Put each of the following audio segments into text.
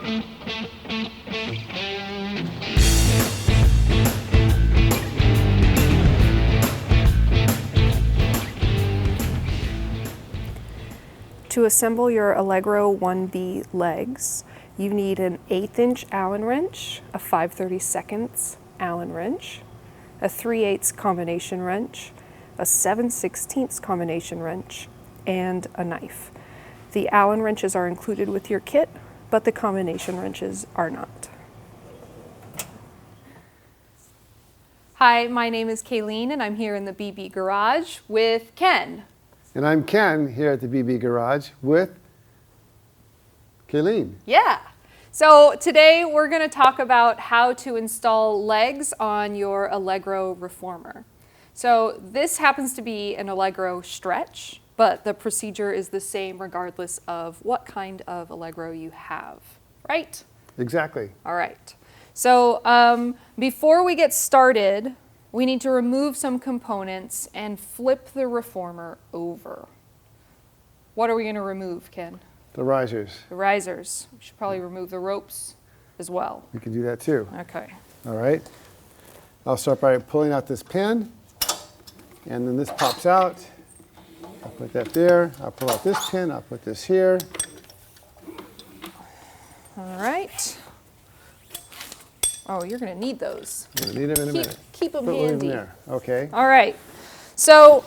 To assemble your Allegro 1B legs, you need an 1/8 inch Allen wrench, a 5/32 Allen wrench, a 3/8 combination wrench, a 7/16 combination wrench, and a knife. The Allen wrenches are included with your kit, but the combination wrenches are not. Hi, my name is Kayleen and I'm here in the BB Garage with Ken. And I'm Ken here at the BB Garage with Kayleen. Yeah. So today we're going to talk about how to install legs on your Allegro reformer. So this happens to be an Allegro stretch, but the procedure is the same regardless of what kind of Allegro you have, right? Exactly. All right. So before we get started, we need to remove some components and flip the reformer over. What are we going to remove, Ken? The risers. The risers. We should probably remove the ropes as well. We can do that too. Okay. All right. I'll start by pulling out this pin, and then this pops out. I'll put that there. I'll pull out this pin. I'll put this here. All right. Oh, you're going to need those. I'm going to need them in a minute. Keep them Put one in handy. there. Okay. All right. So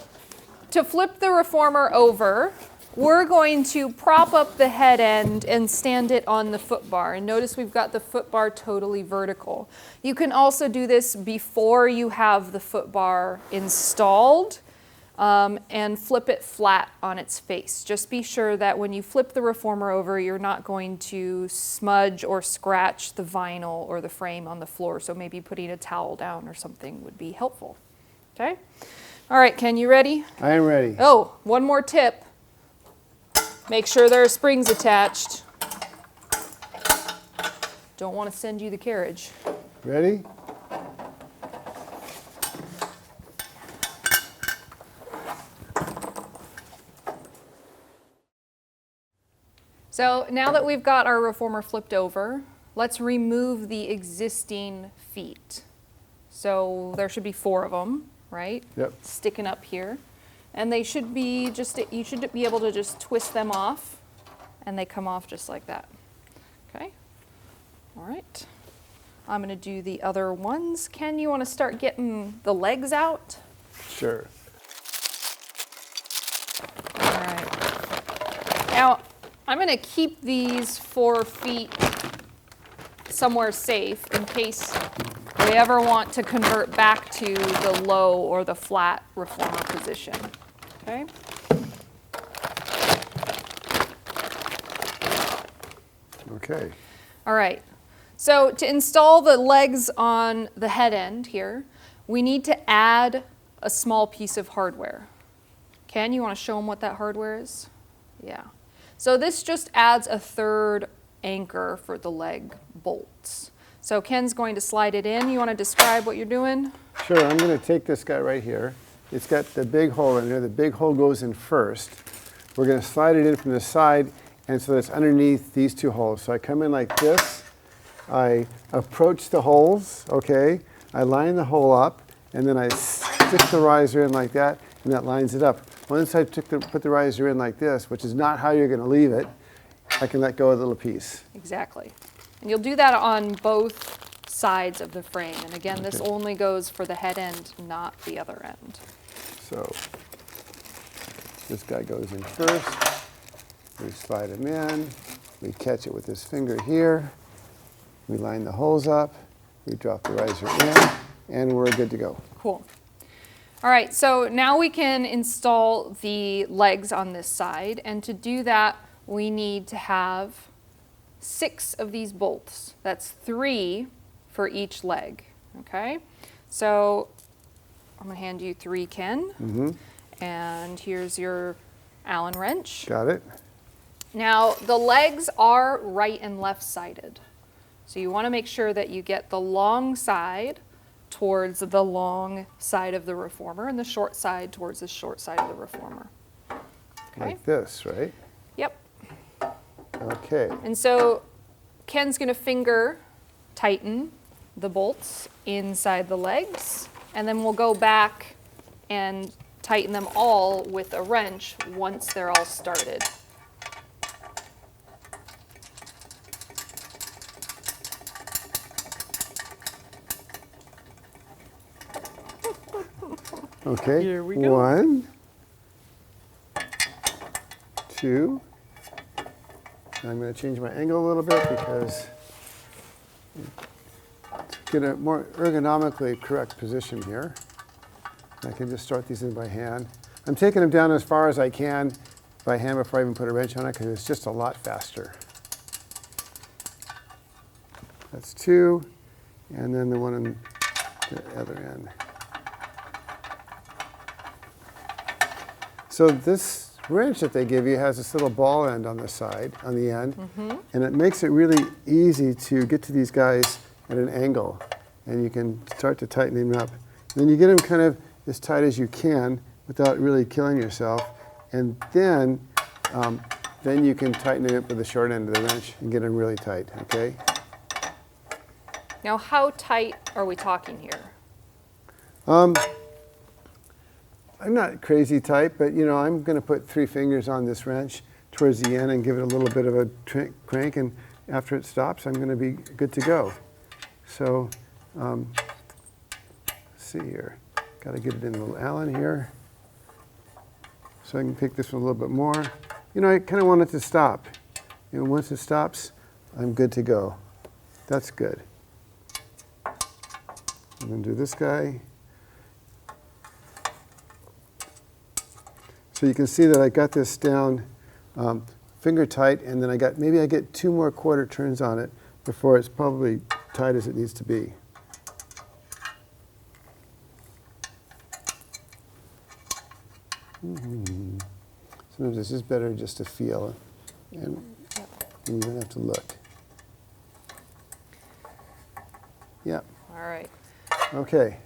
to flip the reformer over, we're going to prop up the head end and stand it on the foot bar. And notice we've got the foot bar totally vertical. You can also do this before you have the foot bar installed and flip it flat on its face. Just be sure that when you flip the reformer over, you're not going to smudge or scratch the vinyl or the frame on the floor. So maybe putting a towel down or something would be helpful. Okay? All right, Ken, you ready? I am ready. Oh, one more tip. Make sure there are springs attached. Don't want to send you the carriage. Ready? So now that we've got our reformer flipped over, let's remove the existing feet. So there should be 4 of them, right? Yep. Sticking up here. And they should be just, you should be able to just twist them off and they come off just like that. Okay? All right. I'm going to do the other ones. Ken, you want to start getting the legs out? Sure. All right. Now, I'm going to keep these 4 feet somewhere safe in case we ever want to convert back to the low or the flat reformer position. Okay? Okay. All right. So to install the legs on the head end here, we need to add a small piece of hardware. Ken, you want to show them what that hardware is? Yeah. So this just adds a 3rd anchor for the leg bolts. So Ken's going to slide it in. You want to describe what you're doing? Sure. I'm going to take this guy right here. It's got the big hole in there. The big hole goes in first. We're going to slide it in from the side, and so it's underneath these 2 holes. So I come in like this. I approach the holes, okay? I line the hole up, and then I stick the riser in like that, and that lines it up. Once I put the riser in like this, which is not how you're going to leave it, I can let go of the little piece. Exactly. And you'll do that on both sides of the frame. And again, this only goes for the head end, not the other end. So this guy goes in first. We slide him in. We catch it with this finger here. We line the holes up. We drop the riser in, and we're good to go. Cool. All right, so now we can install the legs on this side. And to do that, we need to have 6 of these bolts. That's 3 for each leg, okay? So I'm gonna hand you 3, Ken. Mm-hmm. And here's your Allen wrench. Got it. Now, the legs are right and left sided. So you wanna make sure that you get the long side towards the long side of the reformer and the short side towards the short side of the reformer. Okay? Like this, right? Yep. Okay. And so Ken's going to finger tighten the bolts inside the legs, and then we'll go back and tighten them all with a wrench once they're all started. Okay, Here we go. 1, 2. I'm going to change my angle a little bit because to get a more ergonomically correct position here. I can just start these in by hand. I'm taking them down as far as I can by hand before I even put a wrench on it because it's just a lot faster. That's 2, and then the one on the other end. So this wrench that they give you has this little ball end on the side, on the end, and it makes it really easy to get to these guys at an angle, and you can start to tighten them up. And then you get them kind of as tight as you can without really killing yourself, and then you can tighten it up with the short end of the wrench and get them really tight, okay? Now, how tight are we talking here? I'm not crazy tight, but you know, I'm going to put 3 fingers on this wrench towards the end and give it a little bit of a crank, and after it stops, I'm going to be good to go. So, let's see here. Got to get it in the little Allen here, so I can pick this one a little bit more. You know, I kind of want it to stop. You know, once it stops, I'm good to go. That's good. I'm going to do this guy. So you can see that I got this down finger tight, and then maybe I get 2 more quarter turns on it before it's probably tight as it needs to be. Sometimes it's just better just to feel, and you don't have to look. Yeah. All right. Okay.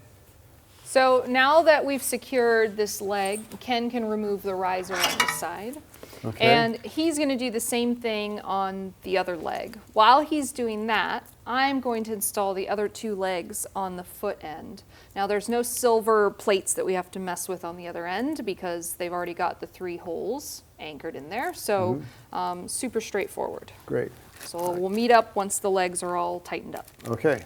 So now that we've secured this leg, Ken can remove the riser on this side. Okay. And he's going to do the same thing on the other leg. While he's doing that, I'm going to install the other 2 legs on the foot end. Now there's no silver plates that we have to mess with on the other end because they've already got the 3 holes anchored in there. So super straightforward. Great. So we'll meet up once the legs are all tightened up. Okay.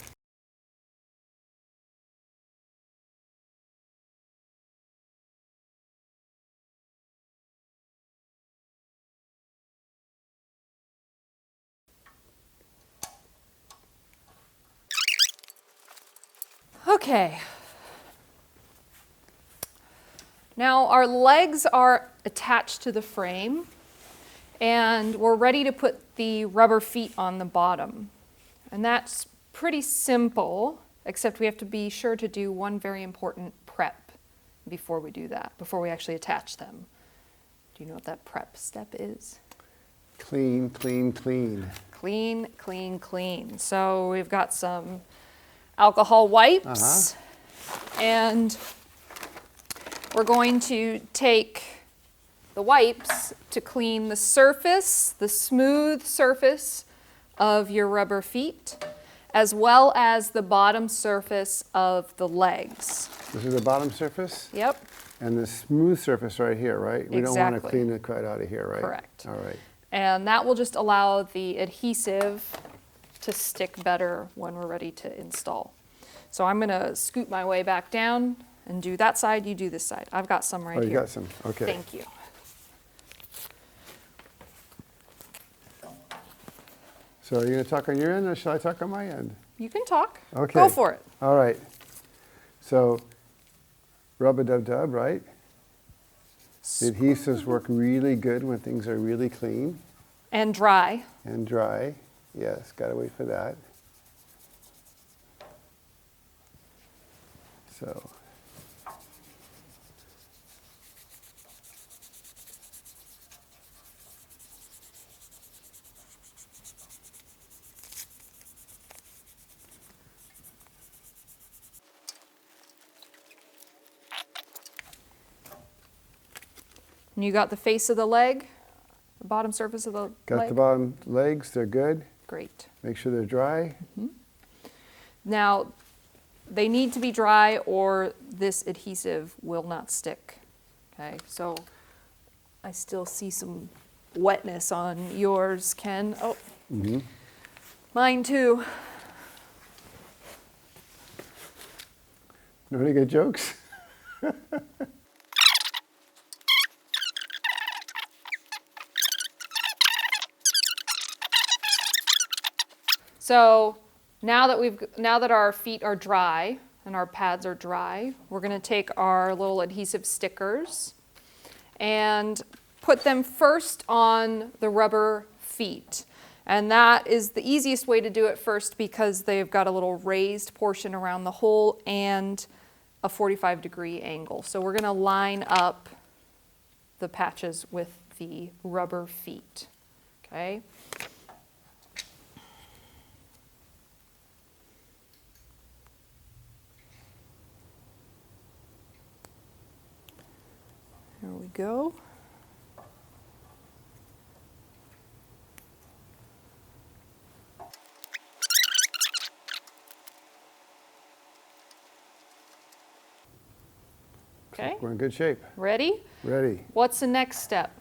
Okay. Now our legs are attached to the frame, and we're ready to put the rubber feet on the bottom. And that's pretty simple, except we have to be sure to do one very important prep before we do that, before we actually attach them. Do you know what that prep step is? Clean, clean, clean. Clean, clean, clean. So we've got some alcohol wipes, and we're going to take the wipes to clean the surface, the smooth surface of your rubber feet, as well as the bottom surface of the legs. This is the bottom surface? Yep. And the smooth surface right here, right? We don't want to Exactly. clean it quite out of here, right? Correct. All right. And that will just allow the adhesive to stick better when we're ready to install. So I'm going to scoot my way back down and do that side, you do this side. I've got some right Oh, you here. got some, okay. Thank you. So are you going to talk on your end or shall I talk on my end? You can talk. Okay. Go for it. All right. So rub-a-dub-dub, right? The adhesives work really good when things are really clean And dry. and dry. Yes, got to wait for that. So. And you got the face of the leg, the bottom surface of the Got leg? the bottom legs, they're good. great. Make sure they're dry. Now, they need to be dry or this adhesive will not stick. Okay, so I still see some wetness on yours, Ken. Oh, mine too. Know any good jokes? So now that our feet are dry and our pads are dry, we're going to take our little adhesive stickers and put them first on the rubber feet. And that is the easiest way to do it first because they've got a little raised portion around the hole and a 45-degree angle. So we're going to line up the patches with the rubber feet. Okay? There we go. Okay, We're in good shape. ready? Ready. What's the next step?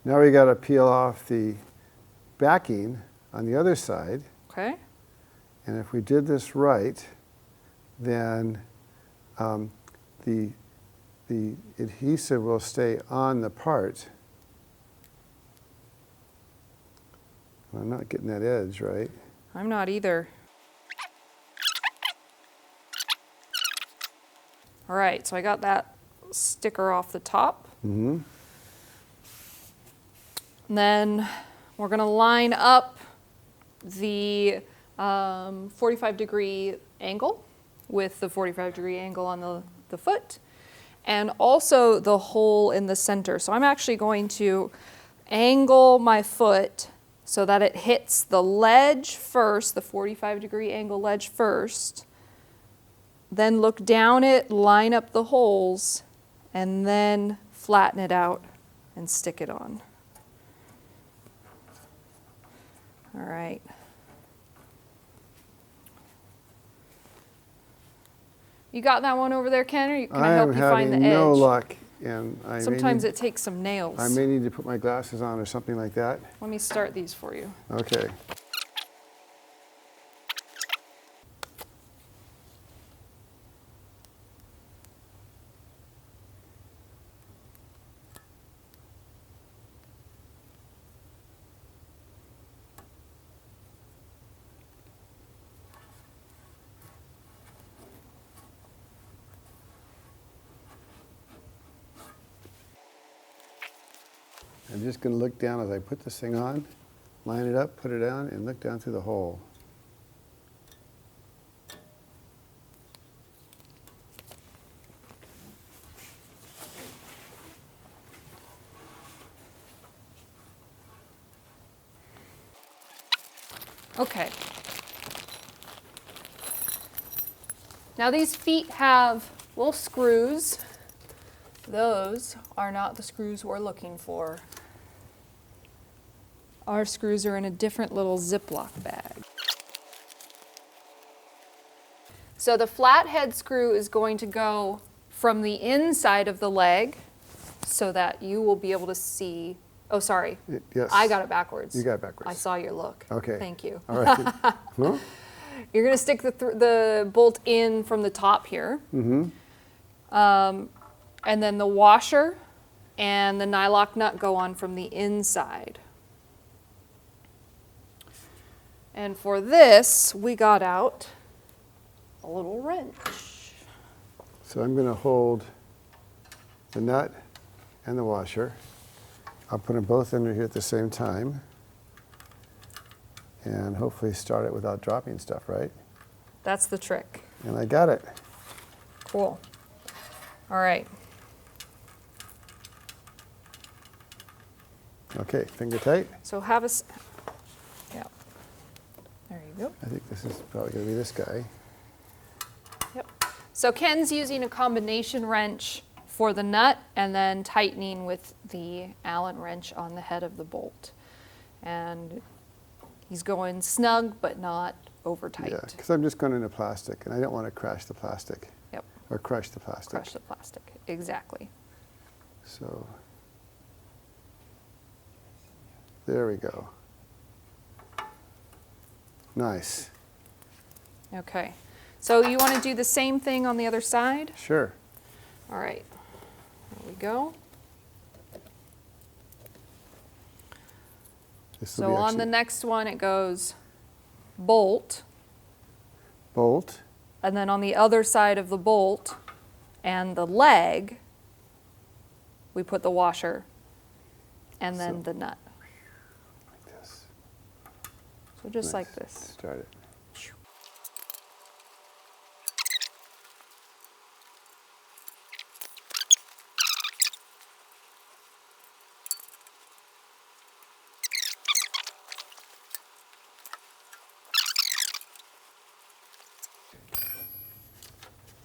Now we got to peel off the backing on the other side. Okay, And if we did this right, then the adhesive will stay on the part. I'm not getting that edge right. I'm not either. All right, so I got that sticker off the top. And then we're going to line up the 45-degree angle with the 45-degree angle on the foot and also the hole in the center. So I'm actually going to angle my foot so that it hits the ledge first, the 45-degree angle ledge first, then look down it, line up the holes, and then flatten it out and stick it on. All right. You got that one over there, Ken, or can I help you find the edge? I am having no luck. And Sometimes it takes some nails. I may need to put my glasses on or something like that. Let me start these for you. Okay. I'm just going to look down as I put this thing on, line it up, put it down, and look down through the hole. Okay. Now these feet have little screws. Those are not the screws we're looking for. Our screws are in a different little Ziploc bag. So the flathead screw is going to go from the inside of the leg so that you will be able to see. Oh, sorry. Yes. I got it backwards. You got it backwards. I saw your look. Okay. Thank you. All right. Huh? You're going to stick the bolt in from the top here. And then the washer and the nylock nut go on from the inside. And for this, we got out a little wrench. So I'm going to hold the nut and the washer. I'll put them both under here at the same time. And hopefully start it without dropping stuff, right? That's the trick. And I got it. Cool. All right. Okay, finger tight. So have a, yeah. There you go. I think this is probably going to be this guy. Yep. So Ken's using a combination wrench for the nut and then tightening with the Allen wrench on the head of the bolt. And He's going snug, but not over tight. Yeah, because I'm just going into plastic, and I don't want to crash the plastic. Yep, Or crush the plastic. crush the plastic, exactly. So there we go. Nice. Okay, so you want to do the same thing on the other side? Sure. All right, there we go. This will So be on the actually next one, it goes bolt, bolt. and then on the other side of the bolt and the leg, we put the washer and then So- the nut. Like this. So just Nice. like this. Start it.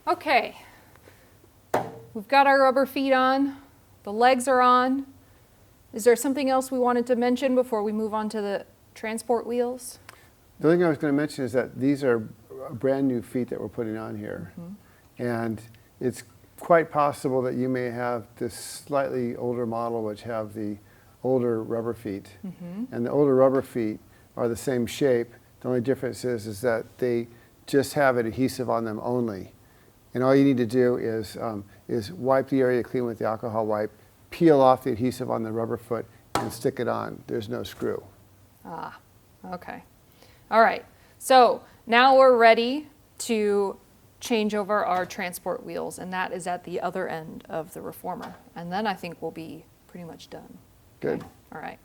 Okay, we've got our rubber feet on, the legs are on. Is there something else we wanted to mention before we move on to the transport wheels? The other thing I was going to mention is that these are brand new feet that we're putting on here. And it's quite possible that you may have this slightly older model which have the older rubber feet. And the older rubber feet are the same shape. The only difference is that they just have adhesive on them only. And all you need to do is wipe the area clean with the alcohol wipe, peel off the adhesive on the rubber foot, and stick it on. There's no screw. Ah, okay. All right, so now we're ready to change over our transport wheels, and that is at the other end of the reformer. And then I think we'll be pretty much done. Good. All right.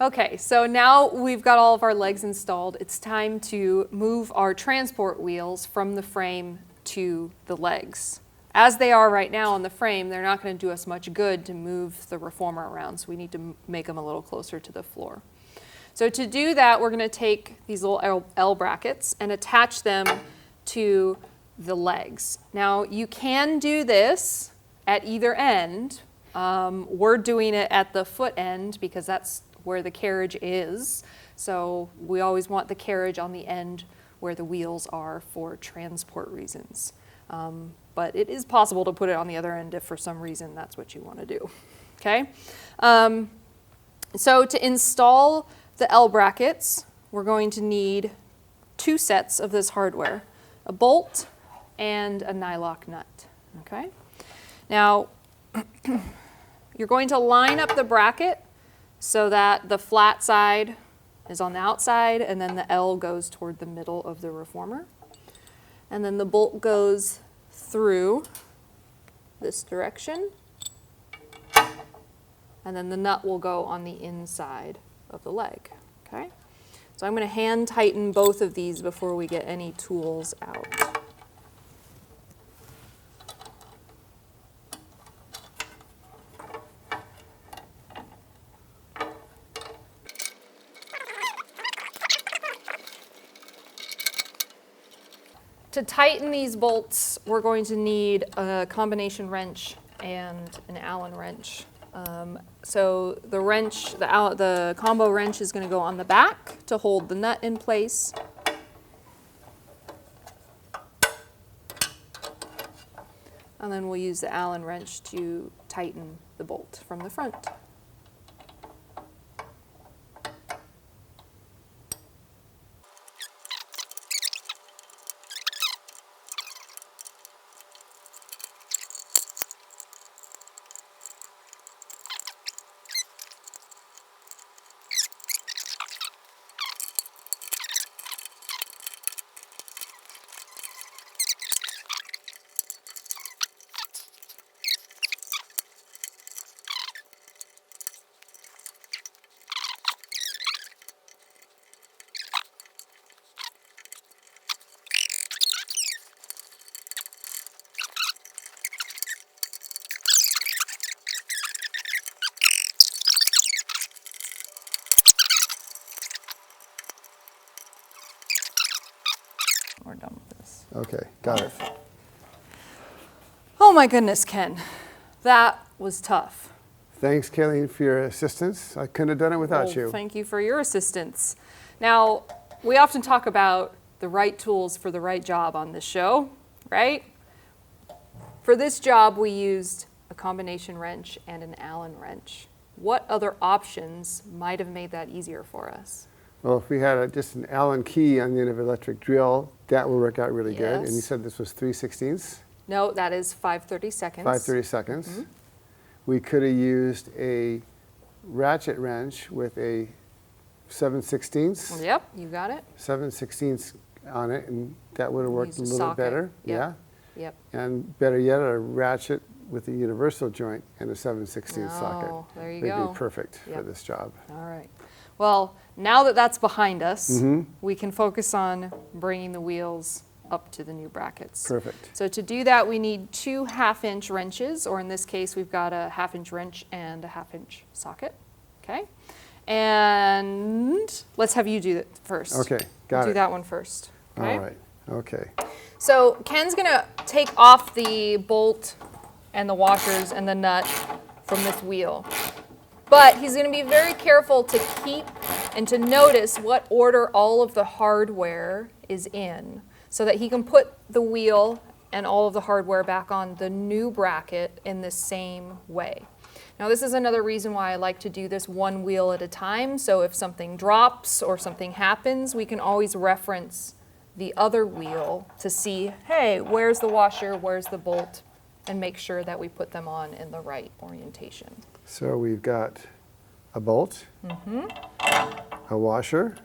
Okay, so now we've got all of our legs installed. It's time to move our transport wheels from the frame to the legs. As they are right now on the frame, they're not going to do us much good to move the reformer around, so we need to make them a little closer to the floor. So to do that, we're going to take these little L brackets and attach them to the legs. Now, you can do this at either end. We're doing it at the foot end because that's where the carriage is. So we always want the carriage on the end where the wheels are for transport reasons. But it is possible to put it on the other end if for some reason that's what you want to do. Okay? So to install the L brackets, we're going to need 2 sets of this hardware, a bolt and a nylock nut. Okay? Now, you're going to line up the bracket so that the flat side is on the outside and then the L goes toward the middle of the reformer. And then the bolt goes through this direction. And then the nut will go on the inside of the leg. Okay? So I'm going to hand tighten both of these before we get any tools out. To tighten these bolts, we're going to need a combination wrench and an Allen wrench. So the wrench, the combo wrench is going to go on the back to hold the nut in place. And then we'll use the Allen wrench to tighten the bolt from the front. We're done with this. Okay, got it. Oh my goodness, Ken. That was tough. Thanks, Kayleen, for your assistance. I couldn't have done it without Well, you. thank you for your assistance. Now, we often talk about the right tools for the right job on this show, right? For this job, we used a combination wrench and an Allen wrench. What other options might have made that easier for us? Well, if we had just an Allen key on the end of an electric drill, that would work out really good. And you Yes. said this was 3/16, No, that is 5/32. 5/32. We could have used a ratchet wrench with a 7/16, Yep, you got it. 7/16 on it, and that would have worked Use a a little socket. bit better. Yep. Yep. Yeah. And better yet, a ratchet with a universal joint and a 7/16 socket. Oh, there you Would go. be perfect for Yep. this job. All right. Well, now that that's behind us, Mm-hmm. we can focus on bringing the wheels up to the new brackets. Perfect. So to do that, we need 2 half-inch wrenches, or in this case, we've got a half-inch wrench and a half-inch socket. Okay? And let's have you do it first. Okay, got Do it. that one first. Okay? All right. Okay. So Ken's gonna take off the bolt and the washers and the nut from this wheel. But he's gonna be very careful to keep and to notice what order all of the hardware is in so that he can put the wheel and all of the hardware back on the new bracket in the same way. Now this is another reason why I like to do this one wheel at a time, so if something drops or something happens, we can always reference the other wheel to see, hey, where's the washer, where's the bolt, and make sure that we put them on in the right orientation. So we've got a bolt, a washer,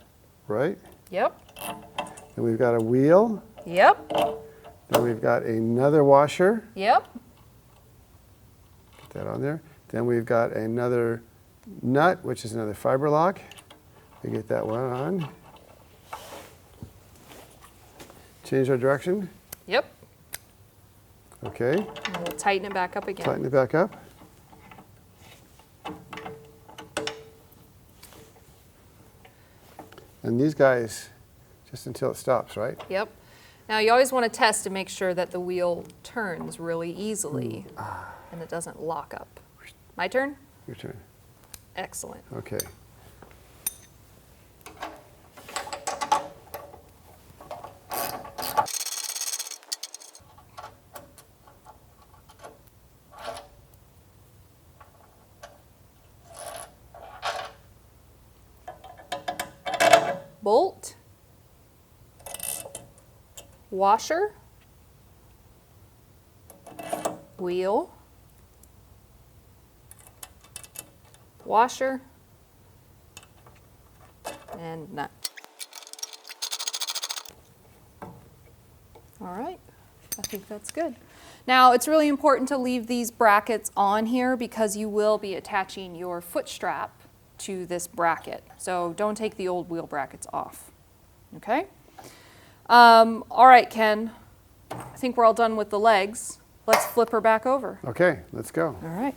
right? Yep, And we've got a wheel. yep, Then we've got another washer. yep, Get that on there. Then we've got another nut, which is another fiber lock. We get that one on. Change our direction. yep. Okay. And we'll tighten it back up again. Tighten it back up. And these guys, just until it stops, right? Yep. Now you always want to test to make sure that the wheel turns really easily and it doesn't lock up. My turn? Your turn. Excellent. Okay. Bolt, washer, wheel, washer, and nut. All right, I think that's good. Now, it's really important to leave these brackets on here because you will be attaching your foot strap to this bracket. So don't take the old wheel brackets off, okay? All right, Ken, I think we're all done with the legs. Let's flip her back over. Okay, let's go. All right.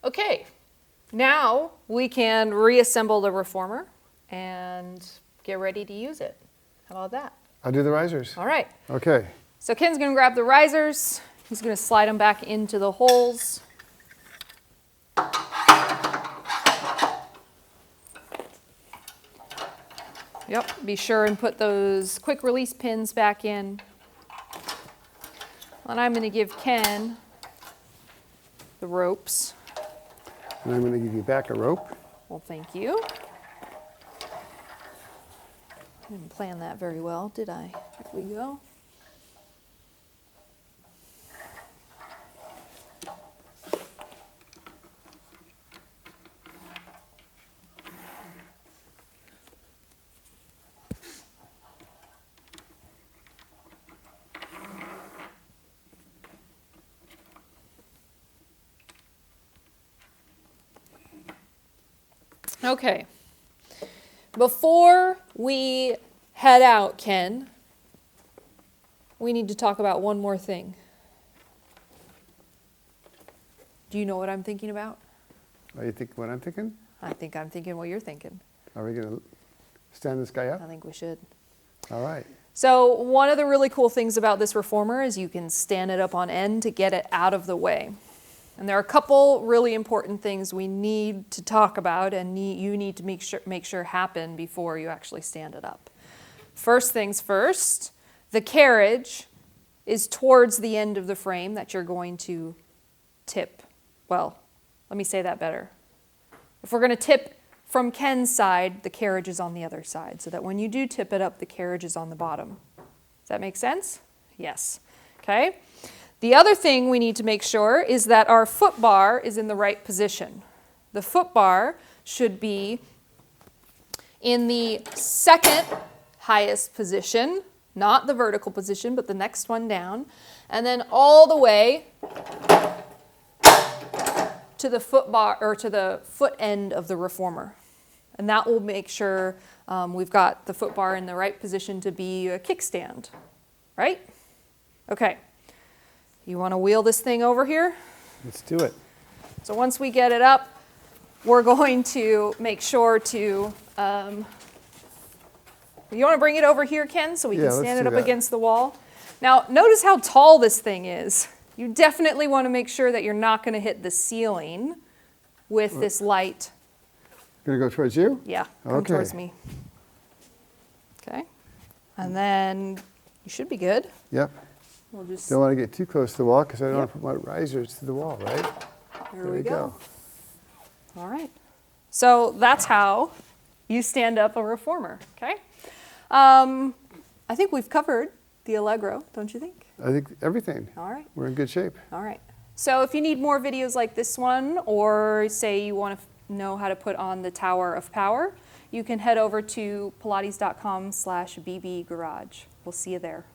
Okay, now we can reassemble the reformer and get ready to use it. How about that? I'll do the risers. All right, Okay. so Ken's gonna grab the risers. He's gonna slide them back into the holes. Yep, be sure and put those quick release pins back in. And I'm gonna give Ken the ropes. And I'm going to give you back a rope. Well, thank you. Didn't plan that very well, did I? Here we go. Okay. Before we head out, Ken, we need to talk about one more thing. Do you know what I'm thinking about? Are you thinking what I'm thinking? I think I'm thinking what you're thinking. Are we going to stand this guy I up? think we should. All right. So one of the really cool things about this reformer is you can stand it up on end to get it out of the way. And there are a couple really important things we need to talk about and you need to make sure happen before you actually stand it up. First things first, the carriage is towards the end of the frame that you're going to tip. Well, let me say that better. If we're going to tip from Ken's side, the carriage is on the other side, so that when you do tip it up, the carriage is on the bottom. Does that make sense? Yes. Okay. The other thing we need to make sure is that our foot bar is in the right position. The foot bar should be in the second highest position, not the vertical position, but the next one down, and then all the way to the foot bar or to the foot end of the reformer. And that will make sure we've got the foot bar in the right position to be a kickstand, right? Okay. You want to wheel this thing over here? Let's do it. So once we get it up, we're going to make sure to, you want to bring it over here, Ken, so we can stand it up against the wall? Now, notice how tall this thing is. You definitely want to make sure that you're not going to hit the ceiling with this light. Going to go towards you? Yeah, come towards me. Okay. And then you should be good. Yep. We'll just Don't want to get too close to the wall because I don't want to put my risers to the wall, right? There we go. All right. So that's how you stand up a reformer, okay? I think we've covered the Allegro, don't you think? I think everything. All right. We're in good shape. All right. So if you need more videos like this one, or say you want to know how to put on the Tower of Power, you can head over to pilates.com/bbgarage. We'll see you there.